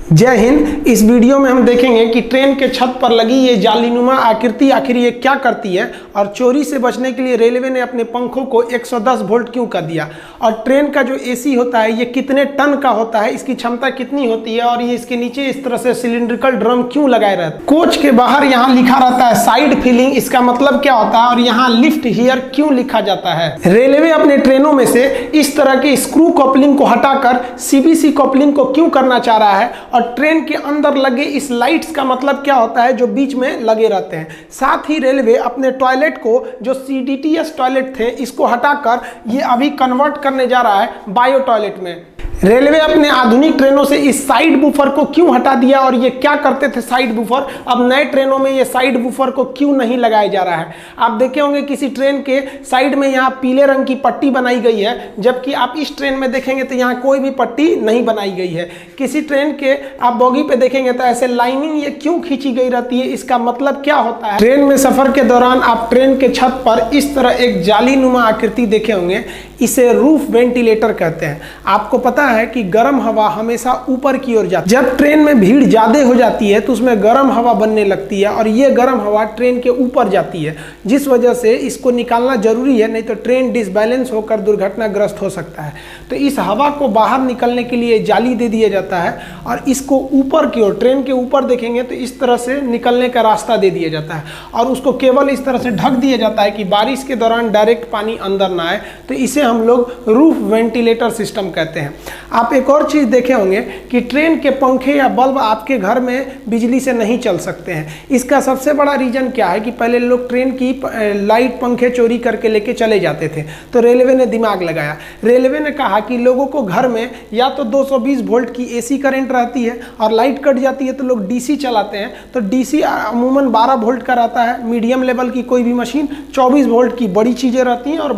जय हिंद। इस वीडियो में हम देखेंगे कि ट्रेन के छत पर लगी ये जालीनुमा आकृति आखिर ये क्या करती है और चोरी से बचने के लिए रेलवे ने अपने पंखों को 110 वोल्ट क्यों कर दिया, और ट्रेन का जो एसी होता है ये कितने टन का होता है, इसकी क्षमता कितनी होती है, और ये इसके नीचे इस तरह से सिलिंड्रिकल ड्रम क्यों लगाए रहते हैं। कोच के बाहर यहाँ लिखा रहता है साइड फिलिंग, इसका मतलब क्या होता है, और यहाँ लिफ्ट हियर क्यों लिखा जाता है। रेलवे अपने ट्रेनों में से इस तरह के स्क्रू कपलिंग को हटाकर सीबीसी कपलिंग को क्यों करना चाह रहा है, और ट्रेन के अंदर लगे इस लाइट्स का मतलब क्या होता है जो बीच में लगे रहते हैं। साथ ही रेलवे अपने टॉयलेट को जो सीडीटीएस टॉयलेट थे इसको हटाकर ये अभी कन्वर्ट करने जा रहा है बायो टॉयलेट में। रेलवे अपने आधुनिक ट्रेनों से इस साइड बूफर को क्यों हटा दिया, और ये क्या करते थे साइड बूफर, अब नए ट्रेनों में ये साइड बूफर को क्यों नहीं लगाया जा रहा है। आप देखे होंगे किसी ट्रेन के साइड में यहाँ पीले रंग की पट्टी बनाई गई है, जबकि आप इस ट्रेन में देखेंगे तो यहाँ कोई भी पट्टी नहीं बनाई गई है। किसी ट्रेन के आप बोगी पे देखेंगे तो ऐसे लाइनिंग ये क्यों खींची गई रहती है, इसका मतलब क्या होता है। ट्रेन में सफर के दौरान आप ट्रेन के छत पर इस तरह एक जालीनुमा आकृति देखे होंगे, इसे रूफ वेंटिलेटर कहते हैं। आपको पता है कि गर्म हवा हमेशा ऊपर की ओर जाती है। जब ट्रेन में भीड़ ज्यादा हो जाती है तो उसमें गर्म हवा बनने लगती है, और ये गर्म हवा ट्रेन के ऊपर जाती है, जिस वजह से इसको निकालना जरूरी है, नहीं तो ट्रेन डिसबैलेंस होकर दुर्घटनाग्रस्त हो सकता है। तो इस हवा को बाहर निकलने के लिए जाली दे दिया जाता है, और इसको ऊपर की ओर ट्रेन के ऊपर देखेंगे तो इस तरह से निकलने का रास्ता दे दिया जाता है, और उसको केवल इस तरह से ढक दिया जाता है कि बारिश के दौरान डायरेक्ट पानी अंदर ना आए। तो इसे हम लोग रूफ वेंटिलेटर सिस्टम कहते हैं। आप एक और चीज देखे होंगे कि ट्रेन के पंखे या बल्ब आपके घर में बिजली से नहीं चल सकते हैं। इसका सबसे बड़ा रीजन क्या है कि पहले लोग ट्रेन की लाइट पंखे चोरी करके लेके चले जाते थे, तो रेलवे ने दिमाग लगाया। रेलवे ने कहा कि लोगों को घर में या तो 220 वोल्ट की एसी करंट रहती है, और लाइट कट जाती है तो लोग डीसी चलाते हैं। तो डीसी अमूमन 12 वोल्ट का रहता है, मीडियम लेवल की कोई भी मशीन 24 वोल्ट की बड़ी चीजें रहती हैं, और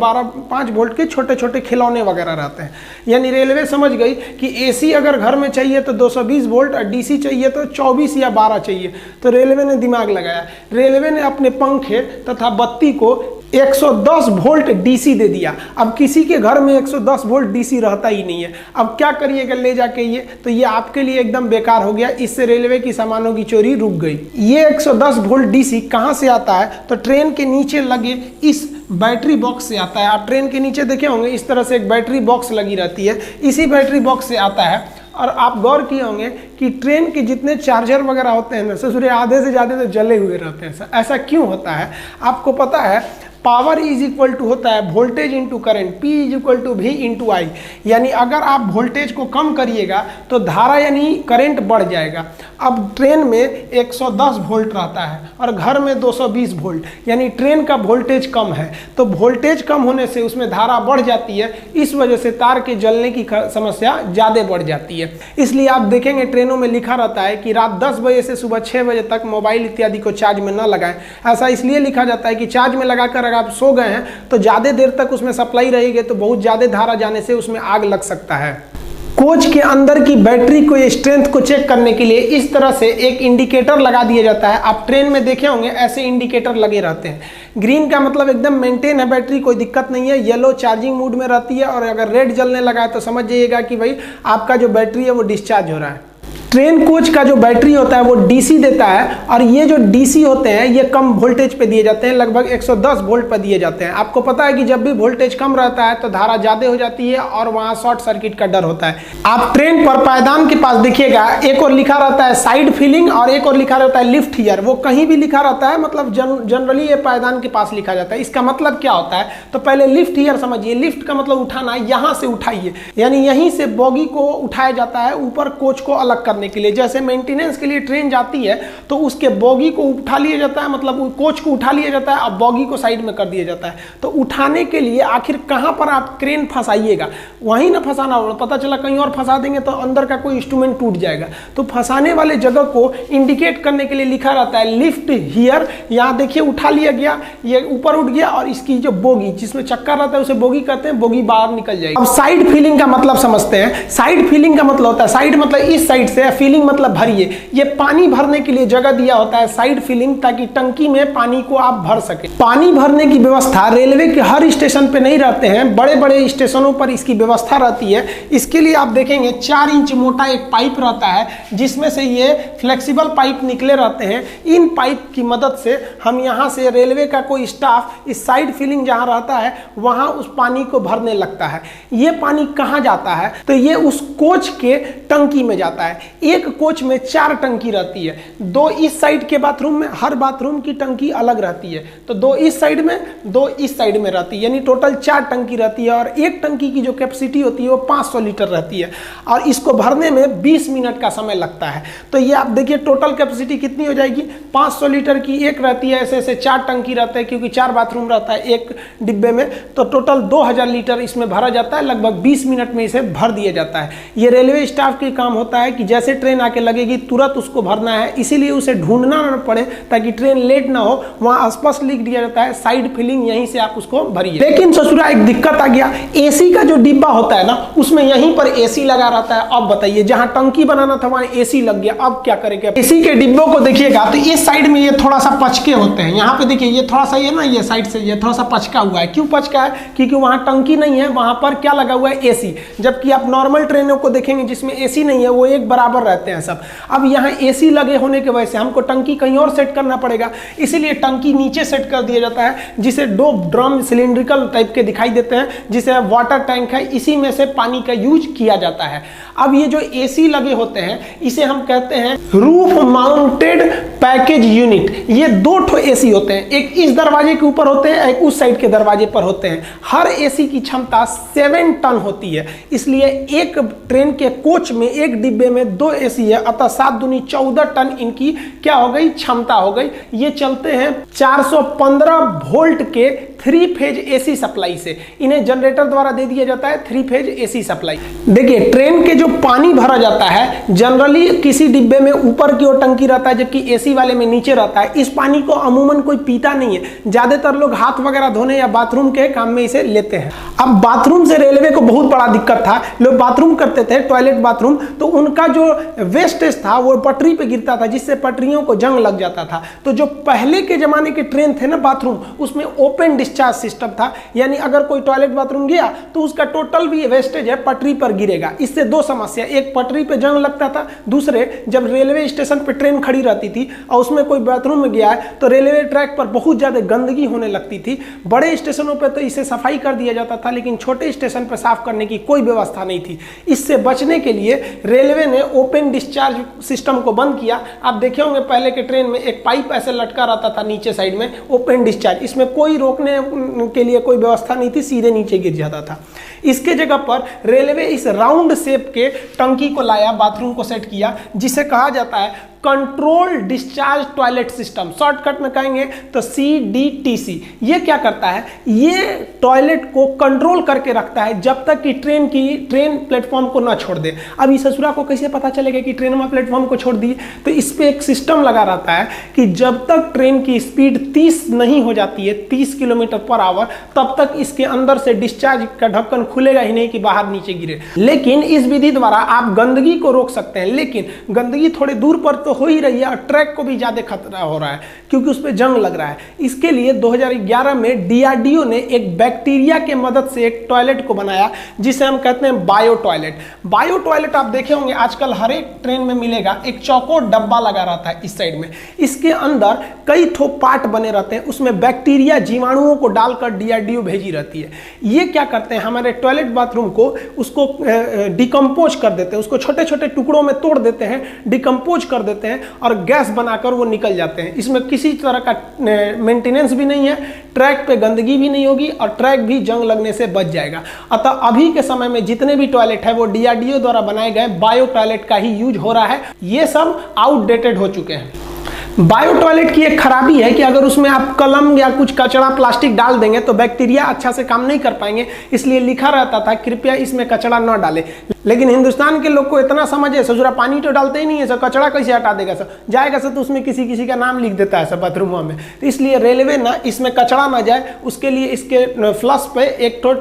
5 वोल्ट के छोटे छोटे खिलौने वगैरह रहते हैं। यानी रेलवे समझ गई कि एसी अगर घर में चाहिए तो 220 वोल्ट, और डीसी चाहिए तो 24 या 12 चाहिए। तो रेलवे ने दिमाग लगाया, रेलवे ने अपने पंखे तथा बत्ती को 110 वोल्ट डीसी दे दिया। अब किसी के घर में 110 वोल्ट डीसी रहता ही नहीं है। अब क्या करिएगा ले जाके ये, तो ये आपके लिए एकदम बेकार हो गया। इससे रेलवे की सामानों की चोरी रुक गई। ये 110 वोल्ट डीसी कहाँ से आता है, तो ट्रेन के नीचे लगे इस बैटरी बॉक्स से आता है। आप ट्रेन के नीचे देखे होंगे इस तरह से एक बैटरी बॉक्स लगी रहती है, इसी बैटरी बॉक्स से आता है। और आप गौर किए होंगे कि ट्रेन के जितने चार्जर वगैरह होते हैं ना ससुरे आधे से ज़्यादा तो जले हुए रहते हैं। ऐसा क्यों होता है आपको पता है? पावर इज इक्वल टू होता है voltage into current, P is equal to V into I. यानी अगर आप वोल्टेज को कम करिएगा तो धारा यानी करंट बढ़ जाएगा। अब ट्रेन में 110 वोल्ट रहता है और घर में 220 वोल्ट, यानी ट्रेन का वोल्टेज कम है, तो वोल्टेज कम होने से उसमें धारा बढ़ जाती है। इस वजह से तार के जलने की समस्या ज़्यादा बढ़ जाती है। इसलिए आप देखेंगे ट्रेनों में लिखा रहता है कि रात 10 बजे से सुबह 6 बजे तक मोबाइल इत्यादि को चार्ज में न लगाएं। ऐसा इसलिए लिखा जाता है कि चार्ज में लगाकर अगर आप सो गए हैं तो ज़्यादा देर तक उसमें सप्लाई रहेगी, तो बहुत ज़्यादा धारा जाने से उसमें आग लग सकता है। कोच के अंदर की बैटरी को स्ट्रेंथ को चेक करने के लिए इस तरह से एक इंडिकेटर लगा दिया जाता है। आप ट्रेन में देखे होंगे ऐसे इंडिकेटर लगे रहते हैं। ग्रीन का मतलब एकदम मेंटेन है बैटरी, कोई दिक्कत नहीं है। येलो चार्जिंग मूड में रहती है, और अगर रेड जलने लगा है तो समझ जाइएगा कि भाई आपका जो बैटरी है वो डिस्चार्ज हो रहा है। ट्रेन कोच का जो बैटरी होता है वो डीसी देता है, और ये जो डीसी होते हैं ये कम वोल्टेज पे दिए जाते हैं, लगभग 110 वोल्ट पर दिए जाते हैं। आपको पता है कि जब भी वोल्टेज कम रहता है तो धारा ज़्यादा हो जाती है और वहाँ शॉर्ट सर्किट का डर होता है। आप ट्रेन पर पायदान के पास देखिएगा, एक और लिखा रहता है साइड फिलिंग और एक और लिखा रहता है लिफ्ट हियर। वो कहीं भी लिखा रहता है, मतलब जनरली ये पायदान के पास लिखा जाता है। इसका मतलब क्या होता है, तो पहले लिफ्ट हियर समझिए। लिफ्ट का मतलब उठाना, यहाँ से उठाइए, यानी यहीं से बोगी को उठाया जाता है ऊपर कोच को अलग करने के लिए। जैसे मेंटेनेंस के लिए ट्रेन जाती है तो उसके बोगी को उठा लिया जाता है, मतलब कोच को उठा लिया जाता है, अब बोगी को साइड में कर दिया जाता है। तो उठाने के लिए आखिर कहां पर आप क्रेन फंसाइएगा, वहीं ना फंसाना होगा। पता चला कहीं और फंसा देंगे तो अंदर का कोई इंस्ट्रूमेंट टूट जाएगा। तो फंसाने वाले जगह को इंडिकेट करने के लिए लिखा रहता है लिफ्ट हियर। यहाँ देखिए उठा लिया गया, ये ऊपर उठ गया, और इसकी जो बोगी जिसमें चक्कर रहता है उसे बोगी कहते हैं, बोगी बाहर निकल जाएगी। अब साइड फीलिंग का मतलब समझते हैं। साइड फीलिंग का मतलब होता है, साइड मतलब इस साइड से फिलिंग मतलब भरिए, ये पानी भरने के लिए जगह दिया होता है साइड फिलिंग, ताकि टंकी में पानी को आप भर सके। पानी भरने की व्यवस्था रेलवे के हर स्टेशन पे नहीं रहते हैं, बड़े बड़े स्टेशनों पर इसकी व्यवस्था रहती है। इसके लिए आप देखेंगे 4 इंच मोटा एक पाइप रहता है, जिसमें से ये फ्लेक्सिबल पाइप निकले रहते हैं। इन पाइप की मदद से हम यहाँ से रेलवे का कोई स्टाफ इस साइड फिलिंग जहाँ रहता है वहाँ उस पानी को भरने लगता है। ये पानी कहाँ जाता है, तो ये उस कोच के टंकी में जाता है। एक कोच में 4 टंकी रहती है, 2 इस साइड के बाथरूम में, हर बाथरूम की टंकी अलग रहती है, तो 2 इस साइड में 2 इस साइड में रहती है, यानी टोटल 4 टंकी रहती है। और एक टंकी की जो कैपेसिटी होती है वो 500 लीटर रहती है, और इसको भरने में 20 मिनट का समय लगता है। तो ये आप देखिए टोटल कैपेसिटी कितनी हो जाएगी, 500 लीटर की एक रहती है, ऐसे ऐसे 4 टंकी रहते हैं, क्योंकि 4 बाथरूम रहता है एक डिब्बे में, तो टोटल 2000 लीटर इसमें भरा जाता है। लगभग 20 मिनट में इसे भर दिया जाता है। ये रेलवे स्टाफ का काम होता है कि जैसे ट्रेन आके लगेगी तुरंत उसको भरना है, इसीलिए उसे ढूंढना ना पड़े, ताकि ट्रेन लेट ना हो। वहां स्पष्ट लिख दिया जाता है साइड फिलिंग, यहीं से आप उसको भरिए। लेकिन ससुरा एक दिक्कत आ गया, एसी का जो डिब्बा होता है ना, उसमें यहीं पर एसी लगा रहता है। अब बताइए, जहां टंकी बनाना था वहां एसी लग गया, अब क्या करेंगे। एसी के डिब्बों को देखिएगा तो इस साइड में ये थोड़ा सा पचके होते हैं, यहाँ पे देखिए ये थोड़ा सा ये ना, ये साइड से ये थोड़ा सा पचका हुआ है। क्यों पचका है, क्योंकि वहां टंकी नहीं है, वहां पर क्या लगा हुआ है, एसी। जबकि आप नॉर्मल ट्रेनों को देखेंगे जिसमें एसी नहीं है, वो एक बराबर रहते हैं सब। अब यहाँ एसी लगे होने की वजह से हमको टंकी कहीं और सेट करना पड़ेगा, इसीलिए टंकी नीचे सेट कर दिया जाता है, जिसे 2 ड्रम सिलिंड्रिकल टाइप के दिखाई देते हैं, जिसे वाटर टैंक है, इसी में से पानी का यूज किया जाता है। अब ये जो एसी लगे होते हैं इसे हम कहते हैं रूफ माउंटेड पैकेज यूनिट। ये 2 ठो एसी होते हैं, एक इस दरवाजे के ऊपर होते हैं, एक उस साइड के दरवाजे पर होते हैं। हर एसी की क्षमता 7 टन होती है, इसलिए एक ट्रेन के कोच में एक डिब्बे में 2 एसी है, अतः 7 दूनी 14 टन इनकी क्या हो गई, क्षमता हो गई। ये चलते हैं 415 वोल्ट के 3 फेज एसी सप्लाई से। इन्हें जनरेटर द्वारा दे दिया जाता है 3 फेज एसी सप्लाई। देखिए ट्रेन के जो पानी भरा जाता है, जनरली किसी डिब्बे में ऊपर की ओर टंकी रहता है, जबकि एसी वाले में नीचे रहता है। इस पानी को अमूमन कोई पीता नहीं है, ज्यादातर लोग हाथ वगैरह धोने या बाथरूम के काम में इसे लेते हैं। अब बाथरूम से रेलवे को बहुत बड़ा दिक्कत था, लोग बाथरूम करते थे, टॉयलेट बाथरूम, तो उनका जो वेस्टेज था वो पटरी पे गिरता था, जिससे पटरियों को जंग लग जाता था। तो जो पहले के जमाने के ट्रेन थे ना बाथरूम, उसमें ओपन डिस्चार्ज सिस्टम था, यानी अगर कोई टॉयलेट बाथरूम गया तो उसका टोटल भी वेस्टेज है पटरी पर गिरेगा। इससे 2 समस्या, एक पटरी पे जंग लगता था, दूसरे जब रेलवे स्टेशन पे ट्रेन खड़ी रहती थी और उसमें कोई बाथरूम में गया है तो रेलवे ट्रैक पर बहुत ज्यादा गंदगी होने लगती थी। बड़े स्टेशनों पे तो इसे सफाई कर दिया जाता था, लेकिन छोटे स्टेशन पर साफ करने की कोई व्यवस्था नहीं थी। इससे बचने के लिए रेलवे ने ओपन डिस्चार्ज सिस्टम को बंद किया। आप देखे होंगे पहले के ट्रेन में एक पाइप ऐसे लटका रहता था नीचे साइड में, ओपन डिस्चार्ज, इसमें कोई रोकने के लिए कोई व्यवस्था नहीं थी, सीधे नीचे गिर जाता था। इसके जगह पर रेलवे इस राउंड शेप के टंकी को लाया, बाथरूम को सेट किया, जिसे कहा जाता है control discharge toilet system. Shortcut में कहेंगे तो CDTC। ये क्या करता है, ये टॉयलेट को कंट्रोल करके रखता है जब तक कि ट्रेन प्लेटफॉर्म को ना छोड़ दे। अब इस ससुरा को कैसे पता चलेगा कि ट्रेन में प्लेटफॉर्म को छोड़ दी, तो इस पे एक सिस्टम लगा रहता है कि जब तक ट्रेन की स्पीड 30 नहीं हो जाती है, 30 किलोमीटर पर आवर, तब तक इसके अंदर से डिस्चार्ज का ढक्कन खुलेगा ही नहीं कि बाहर नीचे गिरे। लेकिन इस विधि द्वारा आप गंदगी को रोक सकते हैं, लेकिन गंदगी थोड़े दूर पर तो हो ही रही है और ट्रैक को भी ज्यादा खतरा हो रहा है क्योंकि उस पर जंग लग रहा है। इसके लिए 2011 में DRDO ने एक बैक्टीरिया के मदद से एक टॉयलेट को बनाया, जिसे हम कहते हैं बायो टॉयलेट। बायो टॉयलेट आप देखे होंगे आजकल हर एक ट्रेन में मिलेगा, एक चौकोर डब्बा लगा रहता है इस साइड में, इसके अंदर कई ठो पार्ट बने रहते हैं, उसमें बैक्टीरिया जीवाणुओं को डालकर DRDO भेजी रहती है। ये क्या करते हैं, हमारे टॉयलेट बाथरूम को उसको डिकम्पोज कर देते हैं, उसको छोटे छोटे टुकड़ों में तोड़ देते हैं, डिकम्पोज कर देते हैं और गैस बनाकर वो निकल जाते हैं। इसमें किसी तरह का मेंटेनेंस भी नहीं है, ट्रैक पे गंदगी भी नहीं होगी और ट्रैक भी जंग लगने से बच जाएगा। अतः अभी के समय में जितने भी टॉयलेट है वो DRDO द्वारा बनाए गए बायो टॉयलेट का ही यूज हो रहा है। ये सब आउटडेटेड हो चुके हैं। बायो टॉयलेट की एक खराबी है कि अगर उसमें आप कलम या कुछ कचरा प्लास्टिक डाल देंगे तो बैक्टीरिया अच्छा से काम नहीं कर पाएंगे, इसलिए लिखा रहता था कृपया इसमें कचरा न डालें। लेकिन हिंदुस्तान के लोग को इतना समझ है, ससुरा पानी तो डालते ही नहीं है, सर कचरा कैसे हटा देगा, सर जाएगा सर तो उसमें किसी किसी का नाम लिख देता है सर बाथरूमों में। तो इसलिए रेलवे ना इसमें कचरा ना जाए उसके लिए इसके फ्लश पे एक तो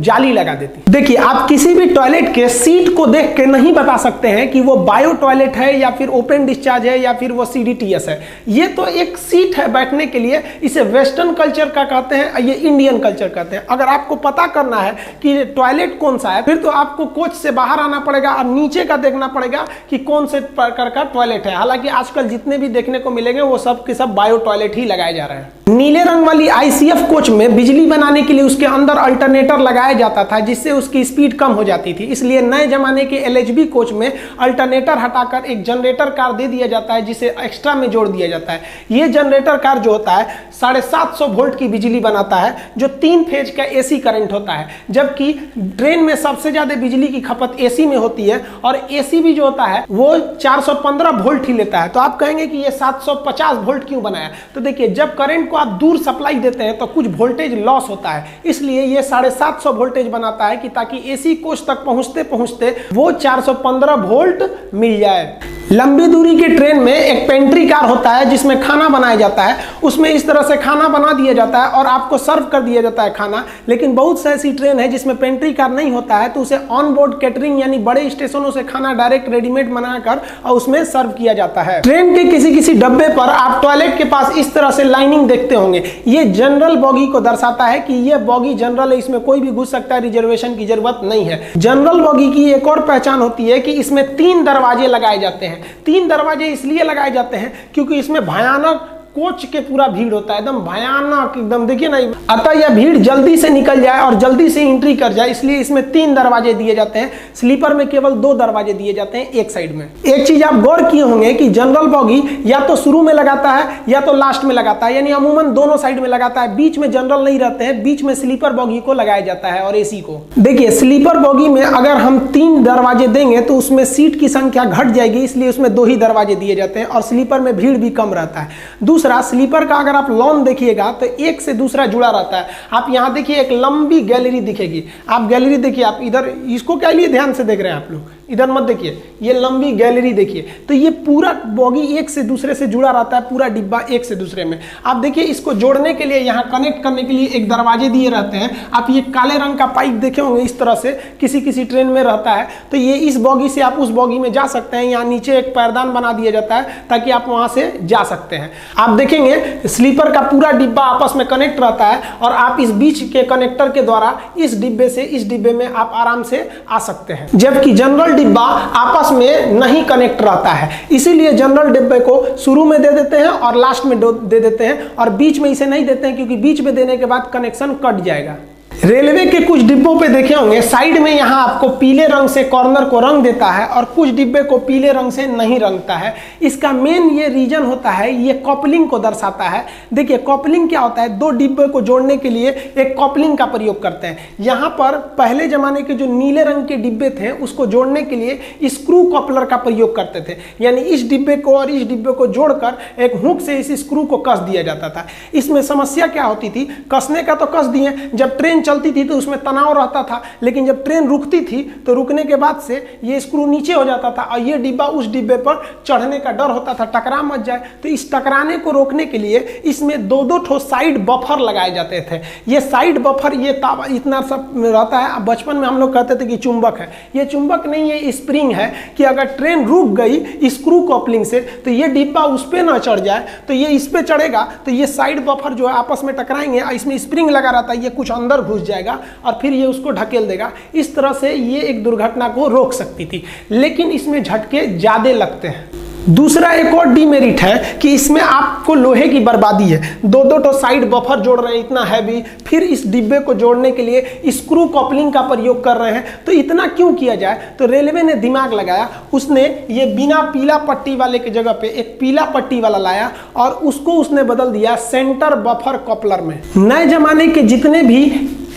जाली लगा देती है। देखिए आप किसी भी टॉयलेट के सीट को देख के नहीं बता सकते हैं कि वो बायो टॉयलेट है या फिर ओपन डिस्चार्ज है या फिर वो CDTS है। ये तो एक सीट है बैठने के लिए, इसे वेस्टर्न कल्चर का कहते हैं, ये इंडियन कल्चर कहते हैं। अगर आपको पता करना है कि टॉयलेट कौन सा है फिर तो आपको कोच से बाहर आना पड़ेगा और नीचे का देखना पड़ेगा कि कौन से प्रकार का टॉयलेट है। हालांकि आजकल जितने भी देखने को मिलेंगे वो सब के सब बायो टॉयलेट ही लगाए जा रहे हैं। नीले रंग वाली ICF कोच में बिजली बनाने के लिए उसके अंदर अल्टरनेटर लगाया जाता था जिससे उसकी स्पीड कम हो जाती थी। इसलिए नए जमाने के LHB कोच में अल्टरनेटर हटाकर एक जनरेटर कार दे दिया जाता है जिसे एक्स्ट्रा में जोड़ दिया जाता है। ये जनरेटर कार जो होता है 750 वोल्ट की बिजली बनाता है जो 3 फेज का AC करंट होता है, जबकि ट्रेन में सबसे ज्यादा बिजली की खपत AC में होती है और AC भी जो होता है वो 415 वोल्ट ही लेता है। तो आप कहेंगे कि ये 750 वोल्ट क्यों बनाया? तो देखिए जब करंट को आप दूर सप्लाई देते हैं तो कुछ वोल्टेज लॉस होता है, इसलिए ये 750 वोल्टेज बनाता है कि ताकि AC कोच तक पहुंचते पहुंचते वो 415 वोल्ट मिल जाए। लंबी दूरी के ट्रेन में एक पेंट्री कार होता है जिसमें खाना बनाया जाता है, उसमें इस तरह से खाना बना दिया जाता है और आपको सर्व कर दिया जाता है खाना। लेकिन बहुत से ऐसी ट्रेन है जिसमें पेंट्री कार नहीं होता है तो उसे ऑन बोर्ड कैटरिंग यानी बड़े स्टेशनों से खाना डायरेक्ट रेडीमेड बनाकर और उसमें सर्व किया जाता है। ट्रेन के किसी किसी डब्बे पर आप टॉयलेट के पास इस तरह से लाइनिंग देखते होंगे, ये जनरल बॉगी को दर्शाता है कि ये बॉगी जनरल है, इसमें कोई भी घुस सकता है, रिजर्वेशन की जरूरत नहीं है। जनरल बॉगी की एक और पहचान होती है कि इसमें 3 दरवाजे लगाए जाते हैं। 3 दरवाजे इसलिए लगाए जाते हैं क्योंकि इसमें भयानक कोच के पूरा भीड़ होता है, एकदम भयानक, एकदम देखिए ना, अतः यह भीड़ जल्दी से निकल जाए और जल्दी से एंट्री कर जाए इसलिए इसमें 3 दरवाजे दिए जाते हैं। स्लीपर में केवल 2 दरवाजे दिए जाते हैं एक साइड में। एक चीज आप गौर किए होंगे कि जनरल बॉगी या तो शुरू में लगाता है या तो लास्ट में लगाता है, यानी अमूमन दोनों साइड में लगाता है, बीच में जनरल नहीं रहते हैं, बीच में स्लीपर बॉगी को लगाया जाता है और AC को। देखिए स्लीपर बॉगी में अगर हम 3 दरवाजे देंगे तो उसमें सीट की संख्या घट जाएगी, इसलिए उसमें 2 ही दरवाजे दिए जाते हैं और स्लीपर में भीड़ भी कम रहता है। दूसरा स्लीपर का अगर आप लॉन देखिएगा तो एक से दूसरा जुड़ा रहता है। आप यहां देखिए एक लंबी गैलरी दिखेगी, आप गैलरी देखिए, आप इधर इसको क्या लिए ध्यान से देख रहे हैं आप लोग, इधर मत देखिए, ये लंबी गैलरी देखिए। तो ये पूरा बॉगी एक से दूसरे से जुड़ा रहता है, पूरा डिब्बा एक से दूसरे में। आप देखिए इसको जोड़ने के लिए यहाँ कनेक्ट करने के लिए एक दरवाजे दिए रहते हैं। आप ये काले रंग का पाइप देखे होंगे, इस तरह से किसी किसी ट्रेन में रहता है। तो ये इस बॉगी से आप उस बॉगी में जा सकते हैं। यहाँ नीचे एक पैरदान बना दिया जाता है ताकि आप वहां से जा सकते हैं। आप देखेंगे स्लीपर का पूरा डिब्बा आपस में कनेक्ट रहता है और आप इस बीच के कनेक्टर के द्वारा इस डिब्बे से इस डिब्बे में आप आराम से आ सकते हैं, जबकि जनरल डिब्बा आपस में नहीं कनेक्ट रहता है। इसीलिए जनरल डिब्बे को शुरू में दे देते हैं और लास्ट में दे देते हैं और बीच में इसे नहीं देते हैं क्योंकि बीच में देने के बाद कनेक्शन कट जाएगा। रेलवे के कुछ डिब्बों पे देखे होंगे साइड में यहाँ आपको पीले रंग से कॉर्नर को रंग देता है और कुछ डिब्बे को पीले रंग से नहीं रंगता है। इसका मेन ये रीजन होता है, ये कॉपलिंग को दर्शाता है। देखिए कॉपलिंग क्या होता है, 2 डिब्बे को जोड़ने के लिए एक कॉपलिंग का प्रयोग करते हैं। यहाँ पर पहले जमाने के जो नीले रंग के डिब्बे थे उसको जोड़ने के लिए स्क्रू कॉपलर का प्रयोग करते थे, यानी इस डिब्बे को और इस डिब्बे को जोड़कर एक हुक से इस स्क्रू को कस दिया जाता था। इसमें समस्या क्या होती थी, कसने का तो कस दिए, जब ट्रेन चलती थी तो उसमें तनाव रहता था, लेकिन जब ट्रेन रुकती थी तो रुकने के बाद से ये स्क्रू नीचे हो जाता था और ये डिब्बा उस डिब्बे पर चढ़ने का डर होता था, टकरा मत जाए। तो इस टकराने को रोकने के लिए इसमें 2-2 ठो साइड बफर लगाए जाते थे। ये साइड बफर ये इतना सब रहता है, बचपन में हम लोग कहते थे कि चुंबक है। ये चुंबक नहीं है, स्प्रिंग है कि अगर ट्रेन रुक गई स्क्रू कॉपलिंग से तो ये डिब्बा उस पर ना चढ़ जाए, तो ये इस पे चढ़ेगा तो ये साइड बफर जो है आपस में टकराएंगे, इसमें स्प्रिंग लगा रहता है, ये कुछ अंदर घुस जाएगा और फिर ये उसको ढकेल देगा। इस तरह से ये एक दुर्घटना को रोक सकती थी, लेकिन इसमें झटके ज्यादा लगते हैं। दूसरा एक और डीमेरिट है कि इसमें आपको लोहे की बर्बादी है। 2-2 तो साइड बफर जोड़ रहे हैं इतना हैवी, फिर इस डिब्बे को जोड़ने के लिए स्क्रू कॉपलिंग का प्रयोग कर रहे हैं। तो इतना क्यों किया जाए, तो रेलवे ने दिमाग लगाया, उसने ये बिना पीला पट्टी वाले के जगह पे एक पीला पट्टी वाला लाया और उसको उसने बदल दिया सेंटर बफर कॉपलर में। नए जमाने के जितने भी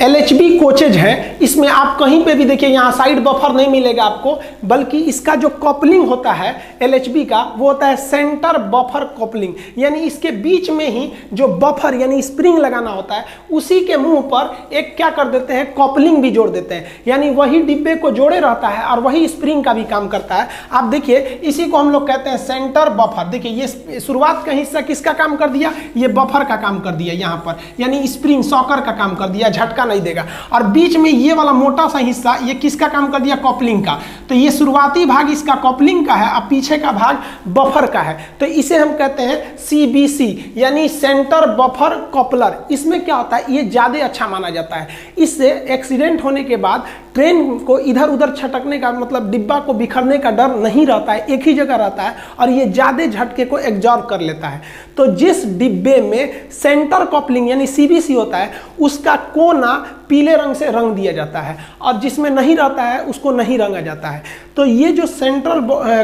LHB कोचेज हैं, इसमें आप कहीं पे भी देखिए यहाँ साइड बफर नहीं मिलेगा आपको, बल्कि इसका जो कपलिंग होता है LHB का वो होता है सेंटर बफर कपलिंग, यानी इसके बीच में ही जो बफर यानी स्प्रिंग लगाना होता है उसी के मुंह पर एक क्या कर देते हैं कपलिंग भी जोड़ देते हैं, यानी वही डिब्बे को जोड़े रहता है और वही स्प्रिंग का भी काम करता है। आप देखिए इसी को हम लोग कहते हैं सेंटर बफर। देखिए ये शुरुआत का हिस्सा किसका काम कर दिया, ये बफर का काम कर दिया यहाँ पर, यानी स्प्रिंग सॉकर का काम कर दिया, झटका नहीं देगा। और बीच में ये वाला मोटा सा हिस्सा ये किसका काम कर दिया, कपलिंग का। तो ये शुरुआती भाग इसका कपलिंग का है और पीछे का भाग बफर का है, तो इसे हम कहते हैं CBC यानी सेंटर बफर कपलर। इसमें क्या होता है, ये ज्यादा अच्छा माना जाता है। इससे एक्सीडेंट होने के बाद ट्रेन को इधर उधर छटकने का मतलब डिब्बा को बिखरने का डर नहीं रहता है, एक ही जगह रहता है और ये ज्यादा झटके को एब्जॉर्ब कर लेता है। तो जिस डिब्बे में सेंटर कपलिंग यानी CBC होता है उसका कोना पीले रंग से रंग दिया जाता है और जिसमें नहीं रहता है उसको नहीं रंगा जाता है। तो ये जो सेंट्रल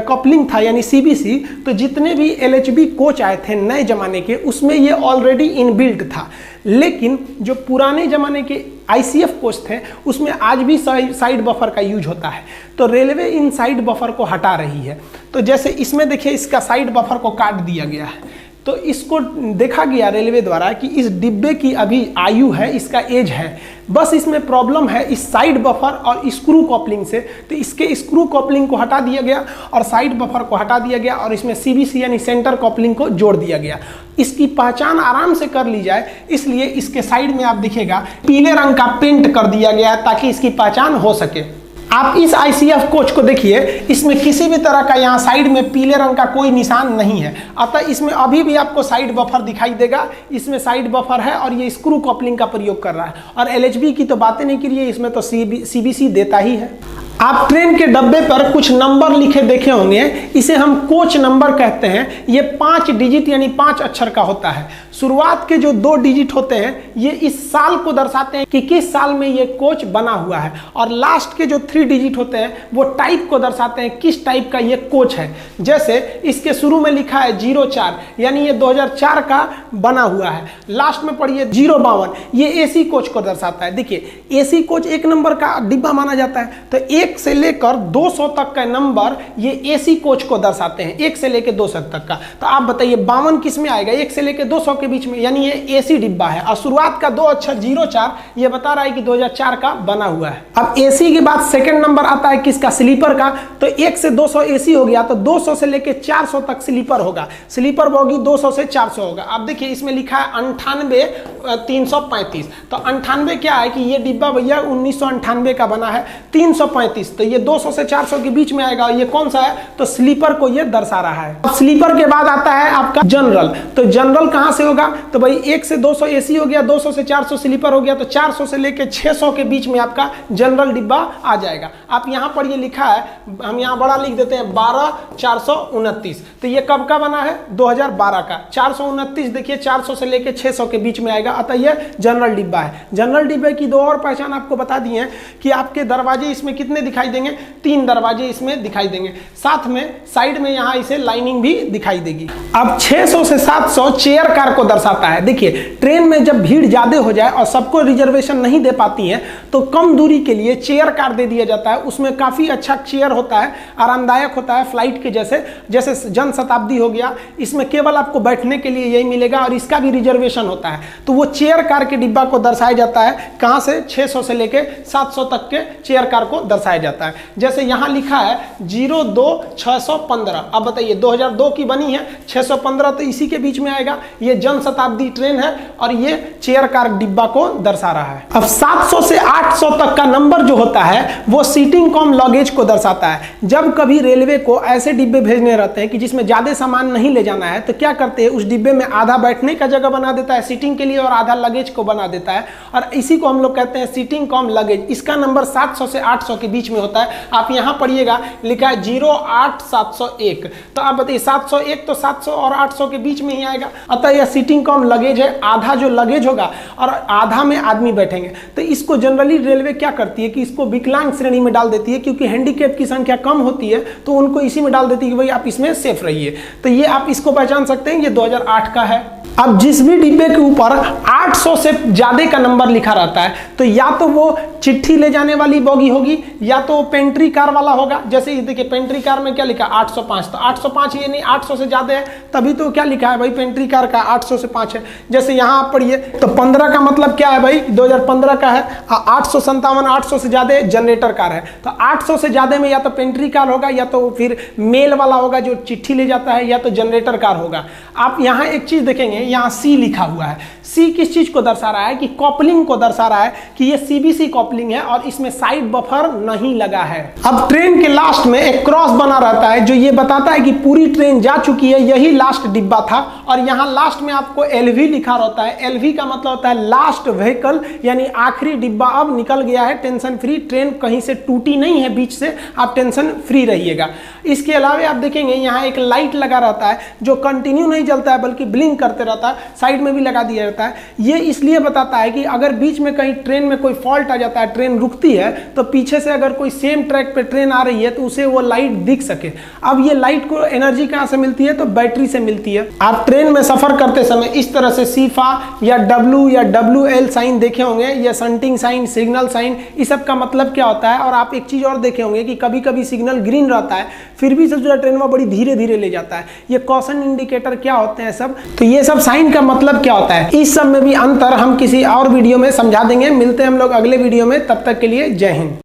कपलिंग था यानी CBC, तो जितने भी LHB कोच आए थे नए जमाने के उसमें ये ऑलरेडी इनबिल्ट था, लेकिन जो पुराने जमाने के ICF कोच थे उसमें आज भी साइड बफर का यूज होता है। तो रेलवे इन साइड बफर को हटा रही है। तो जैसे इसमें देखिए इसका साइड बफर को काट दिया गया है, तो इसको देखा गया रेलवे द्वारा कि इस डिब्बे की अभी आयु है, इसका एज है, बस इसमें प्रॉब्लम है इस साइड बफर और स्क्रू कपलिंग से। तो इसके स्क्रू कपलिंग को हटा दिया गया और साइड बफर को हटा दिया गया और इसमें CBC यानी सेंटर कपलिंग को जोड़ दिया गया। इसकी पहचान आराम से कर ली जाए इसलिए इसके साइड में आप दिखेगा पीले रंग का पेंट कर दिया गया है ताकि इसकी पहचान हो सके। आप इस ICF कोच को देखिए, इसमें किसी भी तरह का यहाँ साइड में पीले रंग का कोई निशान नहीं है, अतः इसमें अभी भी आपको साइड बफर दिखाई देगा। इसमें साइड बफर है और ये स्क्रू कपलिंग का प्रयोग कर रहा है। और LHB की तो बातें नहीं करिए, इसमें तो CBC देता ही है। आप ट्रेन के डब्बे पर कुछ नंबर लिखे देखे होंगे, इसे हम कोच नंबर कहते हैं। ये 5 डिजिट यानी 5 अक्षर का होता है। शुरुआत के जो 2 डिजिट होते हैं ये इस साल को दर्शाते हैं कि किस साल में ये कोच बना हुआ है, और लास्ट के जो 3 डिजिट होते हैं वो टाइप को दर्शाते हैं किस टाइप का ये कोच है। जैसे इसके शुरू में लिखा है 04 यानी ये 2004 का बना हुआ है। लास्ट में पढ़िए 052, ये AC कोच को दर्शाता है। देखिए AC कोच 1 नंबर का डिब्बा माना जाता है, तो 1 से लेकर 200 तक का नंबर ये AC कोच को दर्शाते हैं, 1 से लेकर 200 तक का। तो आप बताइए 52 किस में आएगा, 1 से लेकर 200 के बीच में, यानी ये AC डिब्बा है। और शुरुआत का 2 अक्षर 04 ये बता रहा है कि 2004 का बना हुआ है। अब AC के बाद सेकंड नंबर आता है किसका, स्लीपर का। तो 1 से 200 AC हो गया, तो 200 से लेकर 400 तक स्लीपर होगा। स्लीपर बोगी 200 से 400 होगा। अब देखिए इसमें लिखा है 98 335, तो 98 क्या है कि ये डिब्बा भैया 1998 का बना है, 335 तो ये 200 से 400 के बीच में आएगा। ये कौन सा है, तो स्लीपर को ये दर्शा रहा है। अब स्लीपर के बाद आता है आपका जनरल। तो जनरल कहां से होगा, तो भाई 1 से 200 AC हो गया, 200 से 400 स्लीपर हो गया, तो 400 से लेकर 600 के बीच में आपका जनरल डिब्बा आ जाएगा। आप यहां पर ये लिखा है, हम यहां बड़ा लिख देते हैं 12429, तो ये कब का बना है, 2012 का। 429 देखिए 400 से लेकर 600 के बीच में आएगा, अतः ये जनरल डिब्बा है। जनरल डिब्बे की 2 और पहचान आपको बता दी है कि आपके दरवाजे इसमें कितने दिखाई देंगे, 3 दरवाजे इसमें दिखाई देंगे, साथ में साइड में यहां इसे लाइनिंग भी दिखाई देगी। अब 600 से 700 चेयर कार को दर्शाता है। देखिए ट्रेन में जब भीड़ ज्यादा हो जाए और सबको रिजर्वेशन नहीं दे पाती है तो कम दूरी के लिए चेयर कार दे दिया जाता है। उसमें काफी अच्छा चेयर होता है, आरामदायक होता है, फ्लाइट के जैसे। जैसे जन शताब्दी हो गया, इसमें केवल आपको बैठने के लिए यही मिलेगा और इसका भी रिजर्वेशन होता है। तो वो चेयर कार के डिब्बा को दर्शाया जाता है, कहां से, 600 से लेकर 700 तक के चेयर कार को दर्शाया जाता है। जैसे यहां लिखा है 02-615, अब बताइए 2002 की बनी है, 615 तो इसी के बीच में आएगा। ये जन शताब्दी ट्रेन है और ये चेयर कार डिब्बा को दर्शा रहा है। अब 700 से 800 तक का नंबर जो होता है वो सीटिंग कम लगेज को दर्शाता है। जब कभी रेलवे को ऐसे डिब्बे भेजने रहते हैं कि जिसमें ज्यादा सामान नहीं ले जाना है, तो क्या करते हैं, उस डिब्बे में आधा बैठने का जगह बना देता है सीटिंग के लिए और आधा लगेज को बना देता है, और इसी को हम लोग कहते हैं सीटिंग कम लगेज। इसका नंबर 700 से 800 के बीच बीच में होता है। आप यहाँ पढ़िएगा, लिखा है 08701, तो आप बताइए 701 तो 700 और 800 के बीच में ही आएगा। अतः यह सीटिंग कम लगेज है, आधा जो लगेज होगा और आधा में आदमी बैठेंगे। तो इसको जनरली रेलवे क्या करती है कि इसको विकलांग श्रेणी में डाल देती है, क्योंकि हैंडीकैप की संख्या कम होती है तो उनको इसी में डाल देती है कि भाई आप इसमें सेफ रहिए। तो ये आप इसको पहचान सकते हैं, ये 2008 का है। अब जिस भी डिब्बे के ऊपर 800 से ज्यादा का नंबर लिखा रहता है तो या तो वो चिट्ठी ले जाने वाली बोगी होगी या तो पेंट्री कार वाला होगा। जैसे ये देखिए पेंट्री कार में क्या लिखा 805, तो 805 ये नहीं 800 से ज्यादा है, तभी तो क्या लिखा है भाई पेंट्री कार का 800 से 5 है। जैसे यहाँ आप पढ़िए तो 15 का मतलब क्या है भाई 2015 का है, 857 800 से ज्यादा जनरेटर कार है। तो 800 से ज्यादा में या तो पेंट्री कार होगा या तो फिर मेल वाला होगा जो चिट्ठी ले जाता है, या तो जनरेटर कार होगा। आप यहाँ एक चीज देखेंगे, यहाँ सी लिखा हुआ है। सी किस चीज को दर्शा रहा है कि कॉपलिंग को दर्शा रहा है कि ये सीबीसी कॉपलिंग है और इसमें साइड बफर नहीं लगा है। अब ट्रेन के लास्ट में एक क्रॉस बना रहता है जो ये बताता है कि पूरी ट्रेन जा चुकी है, यही लास्ट डिब्बा था। और यहाँ लास्ट में आपको एलवी लिखा रहता है। एलवी का मतलब होता है लास्ट व्हीकल, यानी आखिरी डिब्बा अब निकल गया है, टेंशन फ्री, ट्रेन कहीं से टूटी नहीं है बीच से, आप टेंशन फ्री रहिएगा। इसके अलावा आप देखेंगे यहाँ एक लाइट लगा रहता है जो कंटिन्यू नहीं जलता है बल्कि ब्लिंक करते रहता है, साइड में भी लगा दिया रहता है। ये इसलिए बताता है कि अगर बीच में कहीं ट्रेन में कोई फॉल्ट आ जाता है, ट्रेन रुकती है, तो पीछे से अगर कोई सेम ट्रैक पे ट्रेन आ रही है तो उसे वो लाइट दिख सके। अब ये लाइट को एनर्जी कहाँ से मिलती है तो बैटरी से मिलती है। आप ट्रेन में सफर करते समय इस तरह से सीफा या डब्ल्यू या WL साइन देखे होंगे, या संटिंग साइन, सिग्नल साइन, इस सब का मतलब क्या होता है। और आप एक चीज और देखे होंगे कि कभी कभी सिग्नल ग्रीन रहता है फिर भी सबसे ट्रेन में बड़ी धीरे धीरे ले जाता है। ये कॉशन इंडिकेटर क्या होते हैं सब, तो ये सब साइन का मतलब क्या होता है, इस सब में भी अंतर हम किसी और वीडियो में समझा देंगे। मिलते हैं हम लोग अगले वीडियो में, तब तक के लिए जय हिंद।